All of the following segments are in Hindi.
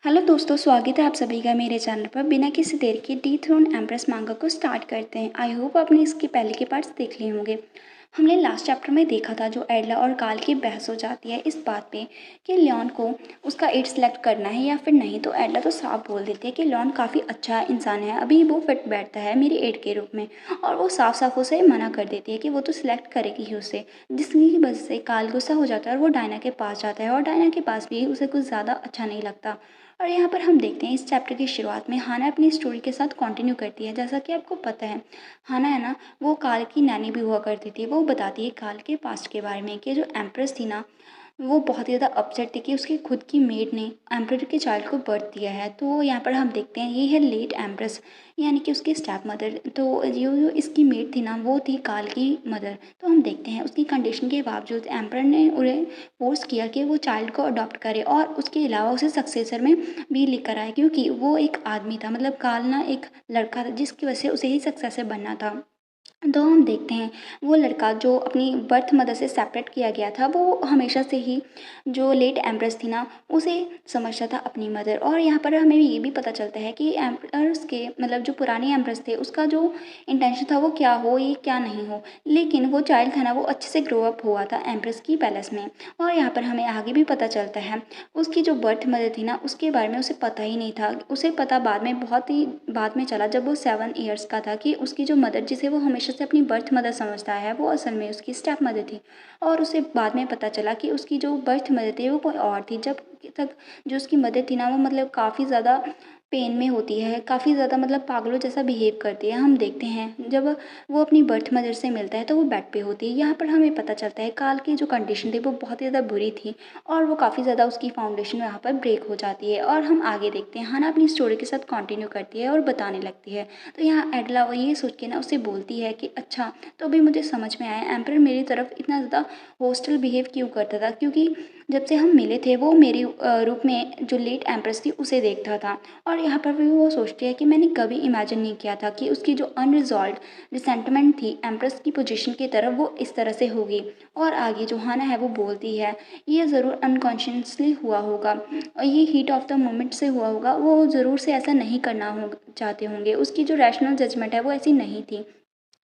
हेलो दोस्तों, स्वागत है आप सभी का मेरे चैनल पर। बिना किसी देर के डिथ्रोन एम्प्रेस मांगा को स्टार्ट करते हैं। आई होप आपने इसके पहले के पार्ट्स देख लिए होंगे। हमने लास्ट चैप्टर में देखा था जो एडला और काल की बहस हो जाती है इस बात पे कि लियोन को उसका एड सेलेक्ट करना है या फिर नहीं। तो एडला तो साफ बोल देती है कि लियोन काफ़ी अच्छा इंसान है, अभी वो फिट बैठता है मेरे एड के रूप में। और वो साफ साफ उसे मना कर देती है कि वो तो सिलेक्ट करेगी ही उसे, जिसकी वजह से काल गुस्सा हो जाता है और वो डायना के पास जाता है और डायना के पास भी उसे कुछ ज़्यादा अच्छा नहीं लगता। और यहाँ पर हम देखते हैं इस चैप्टर की शुरुआत में हाना अपनी स्टोरी के साथ कंटिन्यू करती है। जैसा कि आपको पता है, हाना है ना, वो काल की नैनी भी हुआ करती थी। वो बताती है काल के पास्ट के बारे में कि जो एम्प्रेस थी ना, वो बहुत ही ज़्यादा अपसेट थी कि उसकी खुद की मेड ने एम्परर के चाइल्ड को बर्थ दिया है। तो यहाँ पर हम देखते हैं ये है लेट एम्प्रेस, यानी कि उसकी स्टेप मदर। तो जो इसकी मेड थी ना, वो थी काल की मदर। तो हम देखते हैं उसकी कंडीशन के बावजूद एम्परर ने उन्हें फोर्स किया कि वो चाइल्ड को अडॉप्ट करे और उसके अलावा उसे सक्सेसर में भी लेकर आए, क्योंकि वो एक आदमी था, मतलब काल ना एक लड़का था जिसकी वजह से उसे ही सक्सेसर बनना था। तो हम देखते हैं वो लड़का जो अपनी बर्थ मदर से सेपरेट किया गया था, वो हमेशा से ही जो लेट एम्प्रेस थी ना, उसे समझता था अपनी मदर। और यहाँ पर हमें ये भी पता चलता है कि एम्प्रेस के मतलब जो पुराने एम्प्रेस थे उसका जो इंटेंशन था वो क्या हो ये क्या नहीं हो, लेकिन वो चाइल्ड था ना, वो अच्छे से ग्रो अप हुआ था एम्प्रेस की पैलेस में। और यहाँ पर हमें आगे भी पता चलता है उसकी जो बर्थ मदर थी ना, उसके बारे में उसे पता ही नहीं था। उसे पता बाद में, बहुत ही बाद में चला, जब वो 7 ईयर्स का था, कि उसकी जो मदर, जिसे वो हमेशा से अपनी बर्थ मदर समझता है, वो असल में उसकी स्टेप मदर थी। और उसे बाद में पता चला कि उसकी जो बर्थ मदर थी वो कोई और थी। जब तक जो उसकी मदर थी ना, वो मतलब काफ़ी ज़्यादा पेन में होती है, काफ़ी ज़्यादा मतलब पागलों जैसा बिहेव करती है। हम देखते हैं जब वो अपनी बर्थ मदर से मिलता है तो वो बेड पे होती है। यहाँ पर हमें पता चलता है काल की जो कंडीशन थी वो बहुत ही ज़्यादा बुरी थी और वो काफ़ी ज़्यादा उसकी फाउंडेशन यहाँ पर ब्रेक हो जाती है। और हम आगे देखते हैं हाना अपनी स्टोरी के साथ कंटिन्यू करती है और बताने लगती है। तो यहाँ एडला वो ये सोच के ना उसे बोलती है कि अच्छा, तो अभी मुझे समझ में आया एम्पर मेरी तरफ इतना ज़्यादा हॉस्टल बिहेव क्यों करता था, क्योंकि जब से हम मिले थे वो मेरे रूप में जो लेट एम्प्रेस थी उसे देखता था। और यहाँ पर भी वो सोचती है कि मैंने कभी इमेजिन नहीं किया था कि उसकी जो अनरिजॉल्व रिसेंटमेंट थी एम्प्रेस की पोजीशन की तरफ वो इस तरह से होगी। और आगे जो हाना है वो बोलती है ये ज़रूर अनकॉन्शियसली हुआ होगा और ये हीट ऑफ द मोमेंट से हुआ होगा, वो ज़रूर से ऐसा नहीं करना हो चाहते होंगे। उसकी जो रैशनल जजमेंट है वो ऐसी नहीं थी।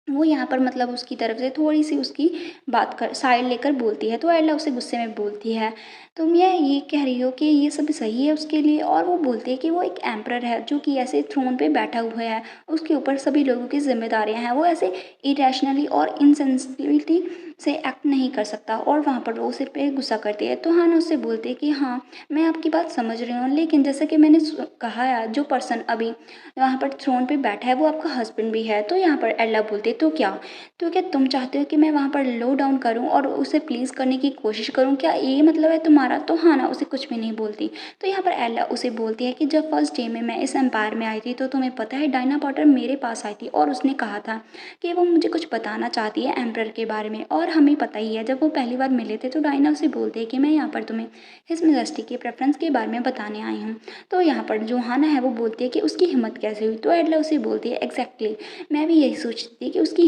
वो यहाँ पर मतलब उसकी तरफ से थोड़ी-सी उसकी बात कर साइड लेकर बोलती है। तो एल्ला उसे गुस्से में बोलती है, "तुम ये कह रही हो कि ये सब सही है उसके लिए?" और वो बोलती है कि वो एक एम्परर है जो कि ऐसे थ्रोन पे बैठा हुआ है, उसके ऊपर सभी लोगों की ज़िम्मेदारियाँ हैं, वो ऐसे इरैशनली और इनसेंसिटिविटी से एक्ट नहीं कर सकता। और वहाँ पर वो उस पे गुस्सा करती है। तो हाना उससे बोलती है कि हाँ, मैं आपकी बात समझ रही हूँ, लेकिन जैसा कि मैंने कहा है, जो पर्सन अभी वहाँ पर थ्रोन पे बैठा है वो आपका हस्बैंड भी है। तो यहाँ पर एल्ला बोलती है, तो क्या तुम चाहते हो कि मैं वहाँ पर लो डाउन करूँ और उसे प्लीज़ करने की कोशिश करूँ, क्या ये मतलब है तुम्हारा? तो हाना उसे कुछ भी नहीं बोलती। तो यहाँ पर एल्ला उसे बोलती है कि जब फर्स्ट डे में मैं इस एम्पायर में आई थी तो तुम्हें पता है डायना पॉटर मेरे पास आई थी और उसने कहा था कि वो मुझे कुछ बताना चाहती है एम्परर के बारे में। और हमें पता ही है, जब वो पहली बार मिले थे तो डायना उसे बोलती है कि मैं यहाँ पर तुम्हें हिज मेजेस्टी के प्रेफरेंस के बारे में बताने आई हूँ। तो यहाँ पर जो हाना है वो बोलती है कि उसकी हिम्मत कैसे हुई। तो एडला उसे बोलती है, एग्जैक्टली मैं भी यही सोचती थी कि उसकी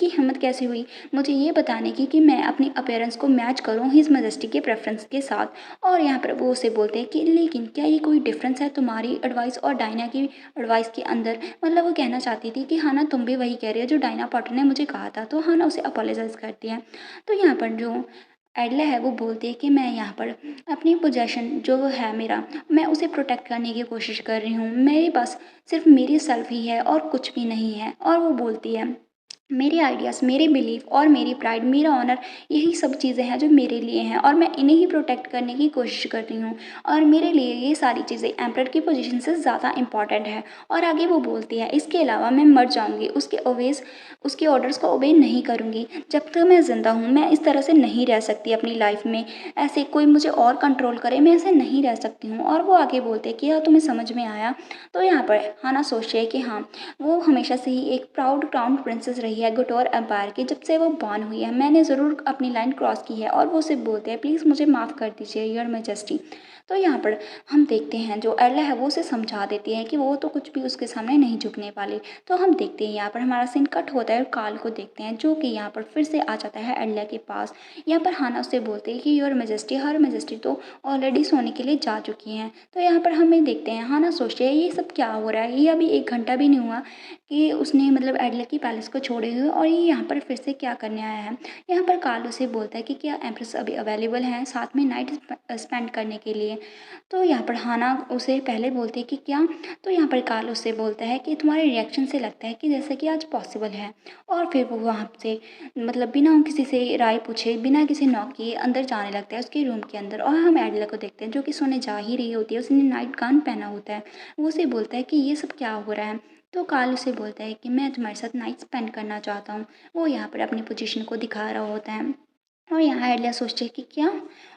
हिम्मत कैसे हुई मुझे ये बताने की कि मैं अपनी अपीयरेंस को मैच करूँ हिज मेजेस्टी के प्रेफरेंस के साथ। और यहाँ पर वो उसे बोलते हैं कि लेकिन क्या ये कोई डिफरेंस है तुम्हारी एडवाइस और डायना की एडवाइस के अंदर? मतलब वो कहना चाहती थी कि हाना तुम भी वही कह रही हो जो डायना पॉटर ने मुझे कहा था। तो हाना उसे अपोलोजाइज करती है। तो यहाँ पर जो एडला है वो बोलती है कि मैं यहाँ पर अपनी पोजेशन जो है मेरा, मैं उसे प्रोटेक्ट करने की कोशिश कर रही हूँ। मेरे पास सिर्फ मेरी सेल्फ ही है और कुछ भी नहीं है। और वो बोलती है मेरे आइडियाज़, मेरे बिलीफ और मेरी प्राइड, मेरा ऑनर, यही सब चीज़ें हैं जो मेरे लिए हैं और मैं इन्हें ही प्रोटेक्ट करने की कोशिश कर रही हूँ। और मेरे लिए ये सारी चीज़ें एम्परर की पोजीशन से ज़्यादा इंपॉर्टेंट है। और आगे वो बोलती है इसके अलावा मैं मर जाऊँगी, उसके ऑर्डर्स को ओबे नहीं करूँगी। जब तक मैं ज़िंदा हूँ मैं इस तरह से नहीं रह सकती अपनी लाइफ में, ऐसे कोई मुझे और कंट्रोल करे मैं ऐसे नहीं रह सकती हूँ। और वो आगे बोलते हैं कि हाँ, तुम्हें समझ में आया। तो यहाँ पर हाना सोचती है कि हाँ, वो हमेशा से ही एक प्राउड क्राउन प्रिंसेस रही है गुटोर एम्पायर की, जब से वो बॉर्न हुई है। मैंने ज़रूर अपनी लाइन क्रॉस की है। और वो सिर्फ बोलते हैं प्लीज़ मुझे माफ़ कर दीजिए योर मैजेस्टी। तो यहाँ पर हम देखते हैं जो एडला है वो उसे समझा देती है कि वो तो कुछ भी उसके सामने नहीं झुकने वाली। तो हम देखते हैं यहाँ पर हमारा सीन कट होता है और काल को देखते हैं जो कि यहाँ पर फिर से आ जाता है एडला के पास। यहाँ पर हाना उससे बोलते हैं कि योर मेजेस्टी, हर मेजेस्टी तो ऑलरेडी सोने के लिए जा चुकी हैं। तो यहाँ पर हमें देखते हैं हाना सोचते हैं ये सब क्या हो रहा है, ये अभी 1 घंटा भी नहीं हुआ कि उसने मतलब एडला की पैलेस को छोड़े हुए और ये यहाँ पर फिर से क्या करने आया है। यहाँ पर काल उसे बोलता है कि क्या एम्प्रेस अभी अवेलेबल हैं साथ में नाइट स्पेंड करने के लिए। तो यहाँ पर हाना उसे पहले बोलती है कि क्या। तो यहाँ पर काल उससे बोलता है कि तुम्हारे रिएक्शन से लगता है कि जैसे कि आज पॉसिबल है। और फिर वो वहाँ से मतलब बिना किसी से राय पूछे बिना किसी नॉक किए अंदर जाने लगता है उसके रूम के अंदर। और हम एडला को देखते हैं जो कि सोने जा ही रही होती है, उसने नाइट गाउन पहना होता है। वो उसे बोलता है कि ये सब क्या हो रहा है। तो काल उसे बोलता है कि मैं तुम्हारे साथ नाइट स्पेंड करना चाहता हूँ। वो यहाँ पर अपनी पोजीशन को दिखा रहा होता है और यहाँ एडलिया सोचती है कि क्या।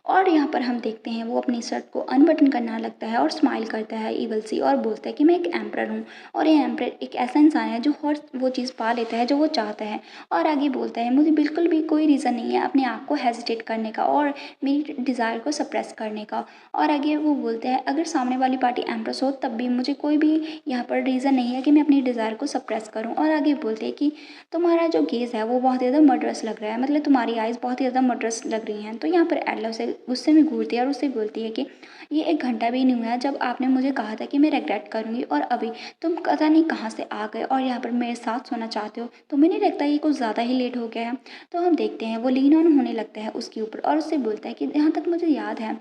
और यहाँ पर हम देखते हैं वो अपनी शर्ट को अनबटन करना लगता है और स्माइल करता है ईवल सी और बोलता है कि मैं एक एम्प्रर हूँ और ये एम्प्रर एक ऐसा इंसान है जो हर वो चीज़ पा लेता है जो वो चाहता है। और आगे बोलता है मुझे बिल्कुल भी कोई रीज़न नहीं है अपने आप को हेजिटेट करने का और मेरी डिज़ायर को सप्रेस करने का। और आगे वो बोलते हैं अगर सामने वाली पार्टी एम्प्रेस हो तब भी मुझे कोई भी यहाँ पर रीज़न नहीं है कि मैं अपनी डिज़ायर को सप्रेस करूँ। और आगे बोलते हैं कि तुम्हारा जो गेज़ है वो बहुत ज़्यादा मर्डरस लग रहा है, मतलब तुम्हारी आइज़ बहुत ज़्यादा मर्डरस लग रही हैं। तो यहाँ पर एडला उसे गुस्से में घूरती है और उससे बोलती है कि ये 1 घंटा भी नहीं हुआ है जब आपने मुझे कहा था कि मैं रेग्रेट करूँगी और अभी तुम पता नहीं कहाँ से आ गए और यहाँ पर मेरे साथ सोना चाहते हो। तुम्हें नहीं लगता ये कुछ ज़्यादा ही लेट हो गया है। तो हम देखते हैं वो लीन ऑन होने लगता है उसके ऊपर और उससे बोलता है कि यहाँ तक मुझे याद है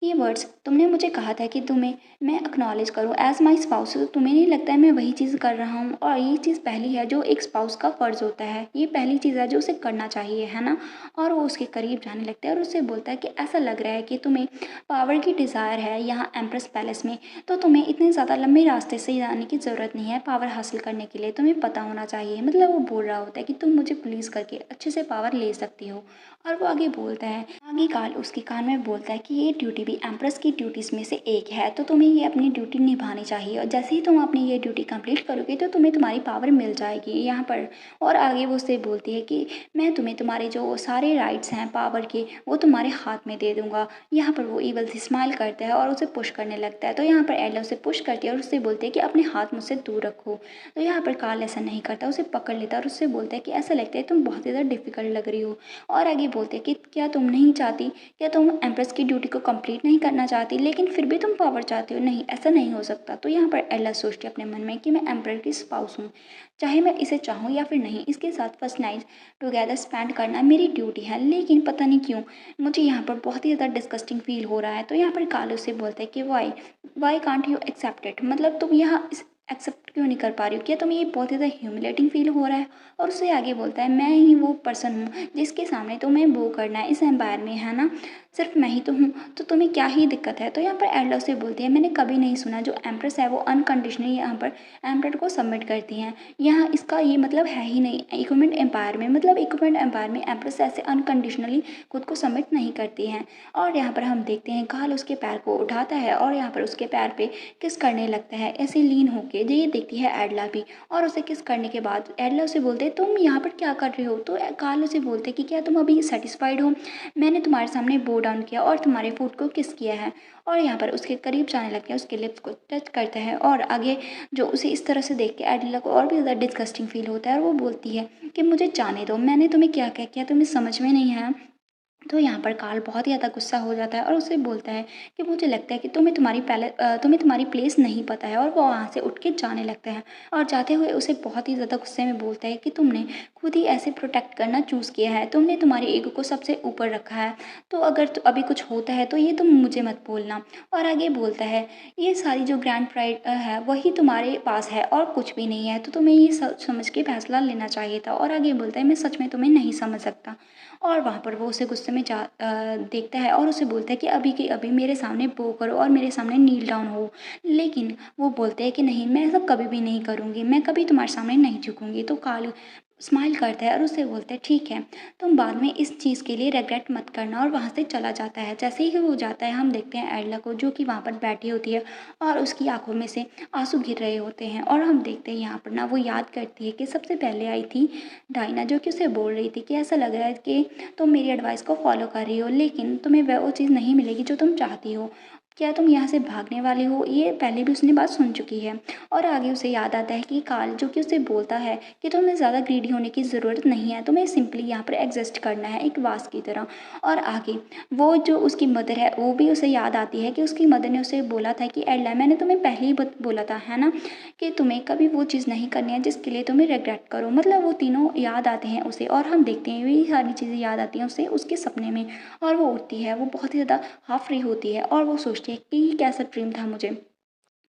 ये वर्ड्स तुमने मुझे कहा था कि तुम्हें मैं एक्नॉलेज करूँ एज माई स्पाउस। तो तुम्हें नहीं लगता है मैं वही चीज़ कर रहा हूँ और ये चीज़ पहली है जो एक स्पाउस का फ़र्ज़ होता है, ये पहली चीज़ है जो उसे करना चाहिए है ना। और वो उसके करीब जाने लगता है और उससे बोलता है कि ऐसा लग रहा है कि तुम्हें पावर की डिज़ायर है यहाँ एम्प्रेस पैलेस में, तो तुम्हें इतने ज़्यादा लंबे रास्ते से जाने की ज़रूरत नहीं है पावर हासिल करने के लिए, तुम्हें पता होना चाहिए। मतलब वो बोल रहा होता है कि तुम मुझे पुलिस करके अच्छे से पावर ले सकती हो। और वो आगे बोलता है आगे काल उसके कान में बोलता है कि ये ड्यूटी भी एम्प्रेस की ड्यूटीज़ में से एक है, तो तुम्हें ये अपनी ड्यूटी निभानी चाहिए और जैसे ही तुम अपनी ये ड्यूटी कंप्लीट करोगे तो तुम्हें तुम्हारी पावर मिल जाएगी यहाँ पर। और आगे वो उससे बोलती है कि मैं तुम्हें तुम्हारे जो सारे राइट्स हैं पावर के वो तुम्हारे हाथ में दे दूंगा। यहाँ पर वो ईवल से स्माइल करता है और उसे पुश करने लगता है। तो यहाँ पर एडला उसे पुश करती है और उससे बोलती है कि अपने हाथ मुझसे दूर रखो। तो यहाँ पर काल ऐसा नहीं करता, उसे पकड़ लेता है और उससे बोलता है कि ऐसा लगता है तुम बहुत ज़्यादा डिफिकल्ट लग रही हो। और आगे बोलते हैं कि क्या तुम नहीं चाहती, क्या तुम एम्प्रेस की ड्यूटी को कंप्लीट नहीं करना चाहती लेकिन फिर भी तुम पावर चाहती हो। नहीं, ऐसा नहीं हो सकता। तो यहाँ पर एला सोचती है अपने मन में कि मैं एम्प्रेस की स्पाउस हूँ, चाहे मैं इसे चाहूँ या फिर नहीं, इसके साथ फर्स्ट नाइट टुगेदर स्पेंड करना मेरी ड्यूटी है। लेकिन पता नहीं क्यों मुझे यहाँ पर बहुत ही ज़्यादा डिस्गस्टिंग फील हो रहा है। तो यहाँ पर कालू से बोलता है कि why can't you accept it, मतलब तुम यहाँ इस एक्सेप्ट क्यों नहीं कर पा रही हो, क्या तुम्हें ये बहुत ज़्यादा ह्यूमिलेटिंग फील हो रहा है। और उससे आगे बोलता है मैं ही वो पर्सन हूँ जिसके सामने तुम्हें वो करना है इस एम्पायर में, है ना, सिर्फ मैं ही तो हूँ, तो तुम्हें क्या ही दिक्कत है। तो यहाँ पर एडला से बोलती है मैंने कभी नहीं सुना जो एम्प्रेस है वो अनकंडीशनली यहाँ पर एम्प्रेड को सबमिट करती हैं। यहाँ इसका ये मतलब है ही नहीं इक्विपमेंट एम्पायर में, मतलब इक्विपमेंट एम्पायर में एम्प्रेस ऐसे अनकंडीशनली खुद को सबमिट नहीं करती हैं। और यहाँ पर हम देखते हैं काल उसके पैर को उठाता है और यहाँ पर उसके पैर पे किस करने लगता है ऐसे लीन होके, ये देखती है एडला भी। और उसे किस करने के बाद एडला उसे बोलते हैं तुम यहाँ पर क्या कर रहे हो। तो काल उसे बोलते कि क्या तुम अभी सेटिस्फाइड हो, मैंने तुम्हारे सामने बो डाउन किया और तुम्हारे फूड को किस किया है। और यहाँ पर उसके करीब जाने लगता है, उसके लिप्स को टच करता है और आगे जो उसे इस तरह से देख के एडला को और भी ज़्यादा डिस्गस्टिंग फील होता है और वो बोलती है कि मुझे जाने दो, मैंने तुम्हें क्या क्या किया तुम्हें समझ में नहीं है। तो यहाँ पर काल बहुत ही ज़्यादा गुस्सा हो जाता है और उससे बोलता है कि मुझे लगता है कि तुम्हें तुम्हारी प्लेस नहीं पता है। और वो वहाँ से उठ के जाने लगता है और जाते हुए उसे बहुत ही ज़्यादा गुस्से में बोलता है कि तुमने खुद ही ऐसे प्रोटेक्ट करना चूज़ किया है, तुमने तुम्हारे ईगो को सबसे ऊपर रखा है, तो अगर अभी कुछ होता है तो ये तुम मुझे मत बोलना। और आगे बोलता है ये सारी जो ग्रैंड प्राइड है वही तुम्हारे पास है और कुछ भी नहीं है, तो तुम्हें ये समझ के फैसला लेना चाहिए था। और आगे बोलता है मैं सच में तुम्हें नहीं समझ सकता। और वहाँ पर वो उसे गुस्से में देखता है और उसे बोलता है कि अभी के अभी मेरे सामने बो करो और मेरे सामने नील डाउन हो। लेकिन वो बोलते हैं कि नहीं, मैं ऐसा कभी भी नहीं करूँगी, मैं कभी तुम्हारे सामने नहीं झुकूँगी। तो काल स्माइल करता है और उससे बोलता है ठीक है, तुम बाद में इस चीज़ के लिए रिग्रेट मत करना। और वहाँ से चला जाता है। जैसे ही वो जाता है हम देखते हैं एडला को जो कि वहाँ पर बैठी होती है और उसकी आंखों में से आंसू गिर रहे होते हैं। और हम देखते हैं यहाँ पर ना वो याद करती है कि सबसे पहले आई थी डायना जो कि उसे बोल रही थी कि ऐसा लग रहा है कि तुम मेरी एडवाइस को फॉलो कर रही हो लेकिन तुम्हें वह वो चीज़ नहीं मिलेगी जो तुम चाहती हो। क्या तुम यहाँ से भागने वाले हो? ये पहले भी उसने बात सुन चुकी है। और आगे उसे याद आता है कि कार्ल जो कि उसे बोलता है कि तुम्हें ज़्यादा ग्रीडी होने की ज़रूरत नहीं है, तुम्हें सिंपली यहाँ पर एग्जिस्ट करना है एक वास की तरह। और आगे वो जो उसकी मदर है वो भी उसे याद आती है कि उसकी मदर ने उसे बोला था कि एडला, मैंने तुम्हें पहले ही बोला था है ना, कि तुम्हें कभी वो चीज़ नहीं करनी है जिसके लिए तुम्हें रिग्रेट करो। मतलब वो तीनों याद आते हैं उसे, और हम देखते हैं ये सारी चीज़ें याद आती हैं उसे उसके सपने में। और वो उठती है, वो बहुत ही ज़्यादा हाफ फ्री होती है और वो सोचती है कि ये कैसा ड्रीम था मुझे।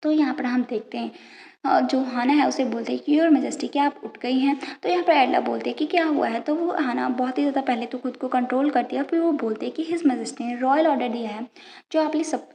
तो यहाँ पर हम देखते हैं जो हाना है उसे बोलते हैं कि योर मेजेस्टी, क्या आप उठ गई हैं? तो यहाँ पर एडला बोलते हैं कि क्या हुआ है? तो वो हाना बहुत ही ज़्यादा पहले तो खुद को कंट्रोल करती है और फिर वो बोलते हैं कि हिज मेजेस्टी ने रॉयल ऑर्डर दिया है जो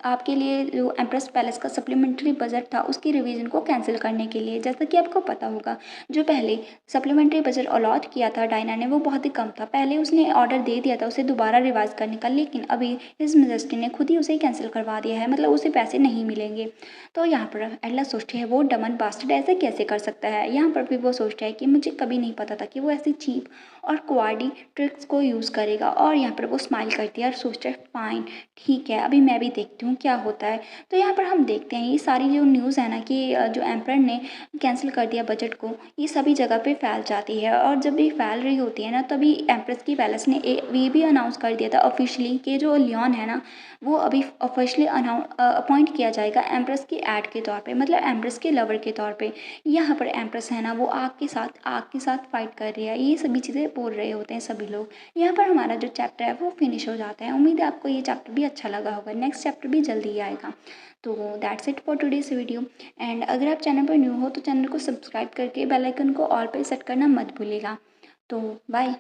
आपके लिए जो एम्प्रेस पैलेस का सप्लीमेंट्री बजट था उसकी रिवीजन को कैंसिल करने के लिए। जैसा कि आपको पता होगा, जो पहले सप्लीमेंट्री बजट अलॉट किया था डायना ने वो बहुत ही कम था। पहले उसने ऑर्डर दे दिया था उसे दोबारा रिवाइज करने का, लेकिन अभी हिज मेजेस्टी ने खुद ही उसे कैंसिल करवा दिया है, मतलब उसे पैसे नहीं मिलेंगे। तो यहाँ पर एडला सोचती है वो डमन बास्टर्ड ऐसे कैसे कर सकता है। यहाँ पर भी वो सोचता है कि मुझे कभी नहीं पता था कि वो ऐसी चीप और क्वाडी ट्रिक्स को यूज़ करेगा। और यहाँ पर वो स्माइल करती है और सोचता है फाइन, ठीक है, अभी मैं भी देखती हूँ क्या होता है। तो यहाँ पर हम देखते हैं ये सारी जो न्यूज़ है ना कि जो एम्पर ने कैंसिल कर दिया बजट को, ये सभी जगह पे फैल जाती है। और जब ये फैल रही होती है ना, तभी एम्प्रेस की पैलेस ने ये भी अनाउंस कर दिया था ऑफिशियली कि जो लियोन है ना वो अभी ऑफिशियली अपॉइंट किया जाएगा एम्प्रेस की ऐड के तौर पे, मतलब एम्प्रेस के लवर के तौर पे। यहाँ पर एम्प्रेस है ना वो आग के साथ फाइट कर रही है, ये सभी चीज़ें बोल रहे होते हैं सभी लोग। यहाँ पर हमारा जो चैप्टर है वो फिनिश हो जाता है। उम्मीद है आपको ये चैप्टर भी अच्छा लगा होगा। नेक्स्ट चैप्टर भी जल्दी ही आएगा। तो that's it for today's video. And अगर आप चैनल पर न्यू हो तो चैनल को सब्सक्राइब करके बेल आइकन को ऑल पे सेट करना मत भूलिएगा। तो बाय।